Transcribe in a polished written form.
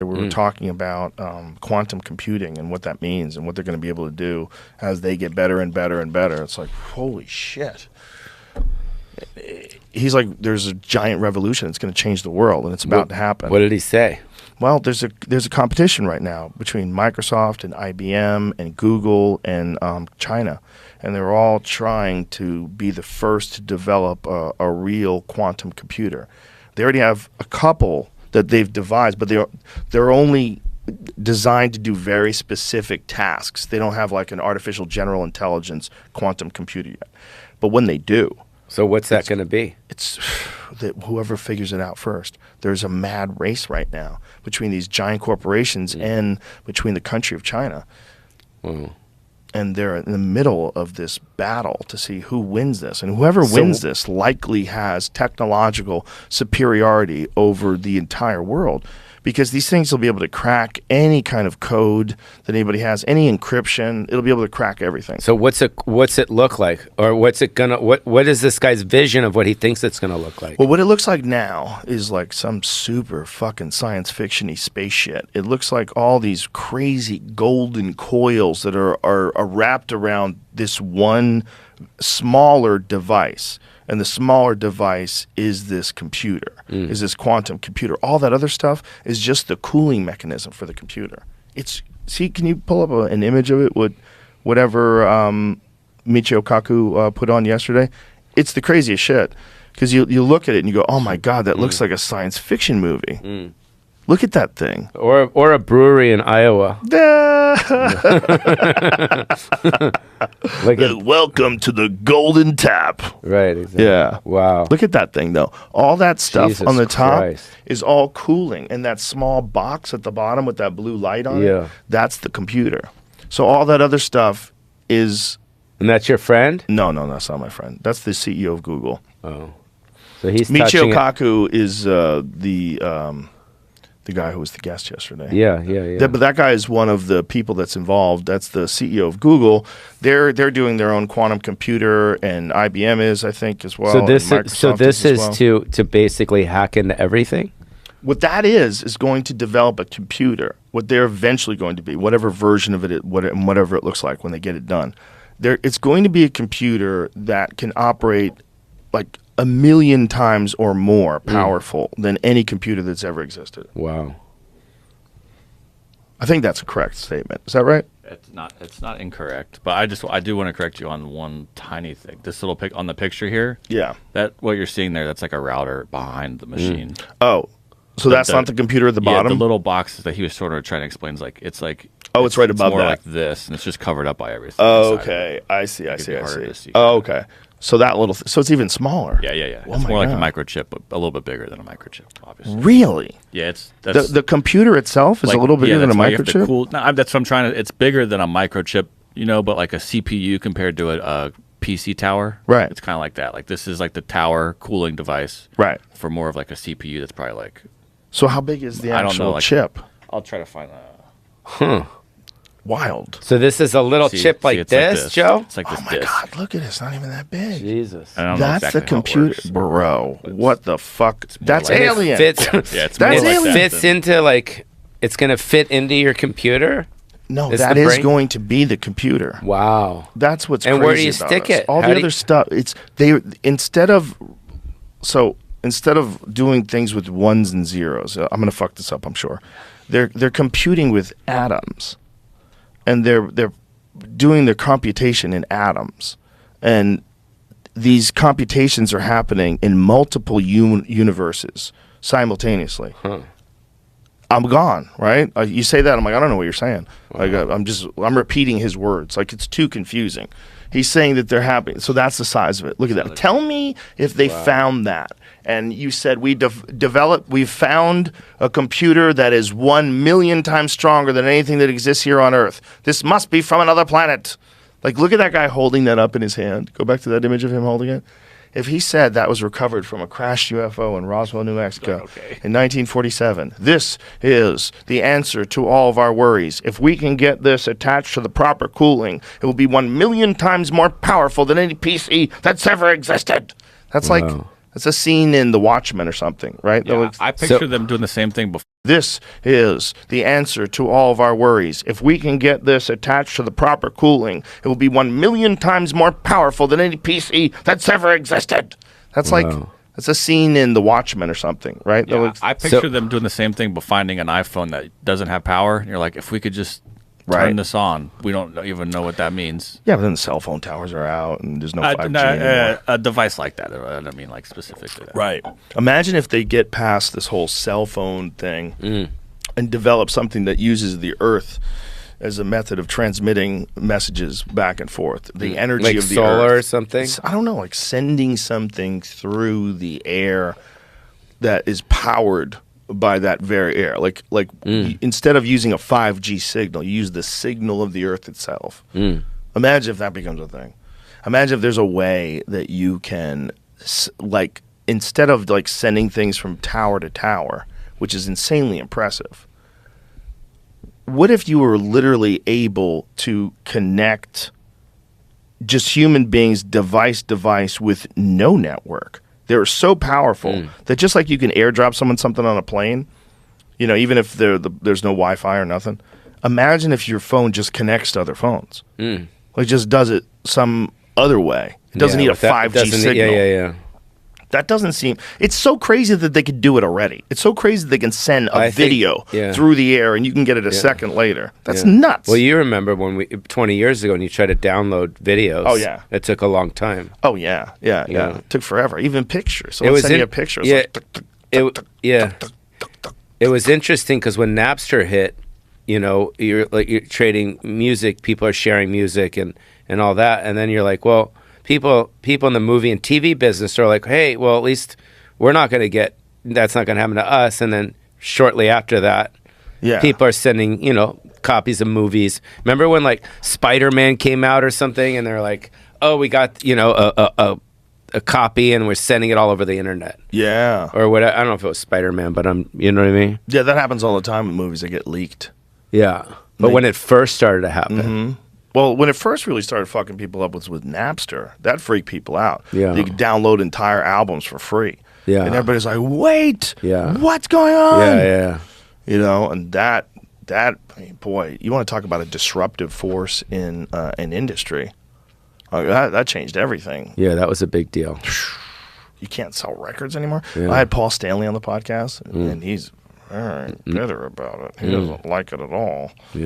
We were talking about quantum computing and what that means and what they're going to be able to do as they get better and better and better. It's like, holy shit. He's like, there's a giant revolution. It's going to change the world, and it's about to happen. What did he say? Well, there's a competition right now between Microsoft and IBM and Google and China, and they're all trying to be the first to develop a real quantum computer. They already have a couple that they've devised, but they're only designed to do very specific tasks. They don't have like an artificial general intelligence quantum computer yet. But when they do, so what's that going to be? It's that whoever figures it out first. There's a mad race right now between these giant corporations and between the country of China. And they're in the middle of this battle to see who wins this. And whoever wins this likely has technological superiority over the entire world, because these things will be able to crack any kind of code that anybody has, any encryption. It'll be able to crack everything. So what's it look like? Or what is this guy's vision of what he thinks it's going to look like? Well, what it looks like now is like some super fucking science fiction-y space shit. It looks like all these crazy golden coils that are wrapped around this one smaller device. And the smaller device is this computer, is this quantum computer. All that other stuff is just the cooling mechanism for the computer. See, can you pull up an image of it? Whatever Michio Kaku put on yesterday? It's the craziest shit. Because you look at it and you go, oh my God, that looks like a science fiction movie. Look at that thing. Or a brewery in Iowa. Welcome to the Golden Tap. Right, exactly. Yeah. Wow. Look at that thing, though. All that stuff Jesus on the top Christ. is all cooling. And that small box at the bottom with that blue light on it, that's the computer. So all that other stuff is... And that's your friend? No, that's not my friend. That's the CEO of Google. Oh. So he's Michio Kaku is the guy who was the guest yesterday. Yeah. But that guy is one of the people that's involved. That's the CEO of Google. They're doing their own quantum computer, and IBM is, I think, as well. So this is to basically hack into everything? What that is going to develop a computer. What they're eventually going to be, whatever version of it, whatever it looks like when they get it done. It's going to be a computer that can operate like 1 million times or more powerful than any computer that's ever existed. Wow. I think that's a correct statement. Is that right? It's not incorrect, but I do want to correct you on one tiny thing. This little on the picture here. Yeah. That what you're seeing there, that's like a router behind the machine. Oh. So that's not the computer at the bottom? Yeah, the little box that he was sort of trying to explain is like it's right above more that. like this, and it's just covered up by everything. Oh, okay. I see. Oh, okay. So that little, so it's even smaller. Yeah. It's more like a microchip, but a little bit bigger than a microchip, obviously. Really? Yeah, the computer itself is a little bigger than a microchip? That's what I'm trying to, it's bigger than a microchip, but like a CPU compared to a PC tower. Right. It's kind of like that. Like this is like the tower cooling device. Right. For more of like a CPU that's probably like. So how big is the actual chip? I'll try to find that. Wild. So this is a little chip like this, Joe? It's like this. Oh my God, look at it. It's not even that big. Jesus. That's the computer. Bro, what the fuck? That's like alien. That's alien. It fits into like, it's going to fit into your computer? No, that is going to be the computer. Wow. That's what's crazy. And where do you about stick us. it? All the other stuff, instead of doing things with ones and zeros, I'm going to fuck this up, I'm sure. They're computing with atoms. And they're doing their computation in atoms, and these computations are happening in multiple universes simultaneously. I'm gone, right? You say that, I'm like, I don't know what you're saying. Like I'm repeating his words. Like it's too confusing. He's saying that they're happening. So that's the size of it. Look at that. Tell me if they found that. And you said we've found a computer that is 1 million times stronger than anything that exists here on Earth. This must be from another planet. Like, look at that guy holding that up in his hand. Go back to that image of him holding it. If he said that was recovered from a crashed UFO in Roswell, New Mexico in 1947, this is the answer to all of our worries. If we can get this attached to the proper cooling, it will be 1 million times more powerful than any PC that's ever existed. That's like It's a scene in The Watchmen or something, right? Yeah, I picture them doing the same thing before. This is the answer to all of our worries. If we can get this attached to the proper cooling, it will be 1,000,000 times more powerful than any PC that's ever existed. That's like, it's a scene in The Watchmen or something, right? Yeah, I picture them doing the same thing, but finding an iPhone that doesn't have power. And you're like, if we could just turn this on, we don't even know what that means. Yeah, but then the cell phone towers are out and there's no 5G anymore. A device like that. I don't mean like specifically that. Right. Imagine if they get past this whole cell phone thing and develop something that uses the Earth as a method of transmitting messages back and forth. The energy like of the solar Earth. or something? I don't know, like sending something through the air that is powered by that very air. Like instead of using a 5G signal, you use the signal of the Earth itself. Imagine if that becomes a thing. Imagine if there's a way that you can, like, instead of like sending things from tower to tower, which is insanely impressive, what if you were literally able to connect just human beings device to device with no network? They're so powerful that just like you can airdrop someone something on a plane, you know, even if there's no Wi-Fi or nothing, imagine if your phone just connects to other phones. Like just does it some other way. It doesn't need a 5G signal. Yeah. That doesn't seem... It's so crazy that they could do it already. It's so crazy that they can send a video through the air and you can get it a second later. That's nuts. Well, you remember when 20 years ago when you tried to download videos. Oh, yeah. It took a long time. Oh, yeah. It took forever. Even pictures. So It was send you a picture. It was interesting because when Napster hit, you know, you're trading music, people are sharing music and all that. And then you're like, well... People in the movie and TV business are like, hey, well, at least we're not going to get, that's not going to happen to us. And then shortly after that, people are sending, you know, copies of movies. Remember when like Spider-Man came out or something and they're like, oh, we got, you know, a copy and we're sending it all over the internet. Yeah. Or what? I don't know if it was Spider-Man, but you know what I mean? Yeah, that happens all the time with movies that get leaked. Yeah. But when it first started to happen. Well, when it first really started fucking people up was with Napster. That freaked people out. Yeah. You could download entire albums for free. Yeah. And everybody's like, wait, Yeah. what's going on? Yeah. You know, and that I mean, boy, you want to talk about a disruptive force in an industry. That changed everything. Yeah, that was a big deal. You can't sell records anymore. Yeah. I had Paul Stanley on the podcast, and he's very bitter about it. He doesn't like it at all. Yeah.